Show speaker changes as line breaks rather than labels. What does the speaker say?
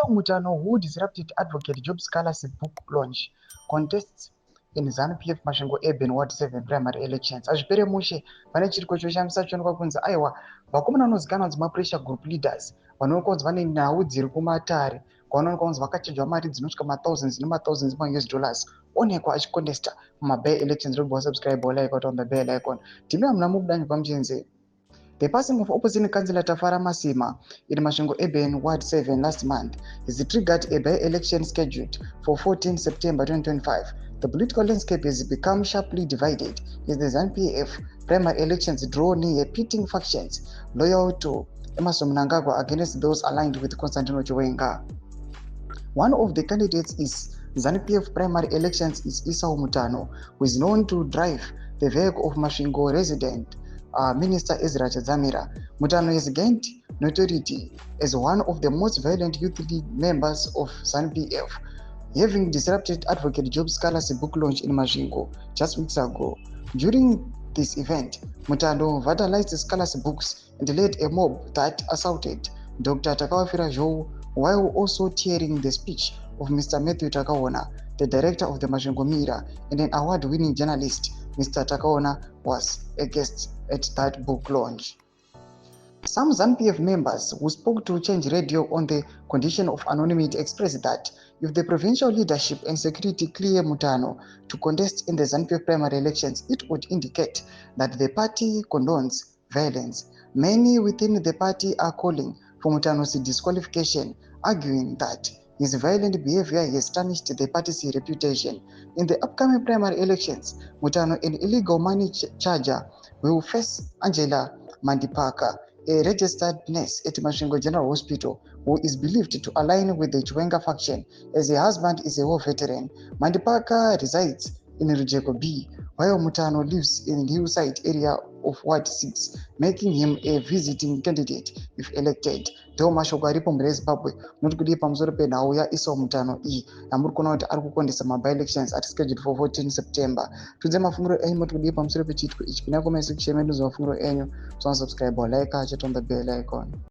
Mutano, who disrupted Advocate Job Scholarship book launch, contests in ZANU-PF Masvingo Urban Ward 7 primary elections. Azvipere mushe pane chiriko choshamisa chionekwa kunzi aiwa vakomana vanozikanwa kunzi mapressure group leaders vanoonekwa kunzi vane nhau dziri kumatare kwavanoonekwa kunzi vakachinjwa mari dzinosvika mathousands nemathousands US dollars onekwa achicontesta mumabay elections. Robwa subscribe like on the bell icon. Timira muna mubudanyi pamuchenze. The passing of opposition councillor Tafara Masima in Masvingo Urban Ward 7 last month has triggered a by-election scheduled for 14 September 2025. The political landscape has become sharply divided as the ZANU-PF primary elections draw near, pitting factions loyal to Emmerson Mnangagwa against those aligned with Constantino Chiwenga. One of the candidates is ZANU-PF primary elections is Esau Mutano, who is known to drive the vehicle of Masvingo resident Minister Ezra Chadzamira. Mutano has gained notoriety as one of the most violent youth league members of ZANU-PF, having disrupted Advocate Job Scholarship book launch in Masvingo just weeks ago. During this event, Mutano vandalized the scholarship books and led a mob that assaulted Dr. Takawafira Joe while also tearing the speech of Mr. Matthew Takaona, the director of the Masvingo Mirror and an award-winning journalist. Mr. Takaona was a guest at that book launch. Some ZANU-PF members who spoke to Change Radio on the condition of anonymity expressed that if the provincial leadership and security clear Mutano to contest in the ZANU-PF primary elections, it would indicate that the party condones violence. Many within the party are calling for Mutano's disqualification, arguing that his violent behavior has tarnished the party's reputation. In the upcoming primary elections, Mutano, an illegal money charger, will face Angela Mandipaka, a registered nurse at Masvingo General Hospital, who is believed to align with the Chiwenga faction, as her husband is a war veteran. Mandipaka resides in Rujeko B, while Mutano lives in the hillside area of Ward 6, making him a visiting candidate if elected. Ndiwo mashoko aripo muZimbabwe noti kudii pamusoro penhau yaEsau Mutano iyi yamuri kuona kuti ari kukondesa maby elections ati scheduled for 14 September. Tudze mafungiro enyu moti kudii pamusoro pechiitiko ichi. Kuna comment section medu mafungiro enyu. So subscribe or like, chat on the bell icon.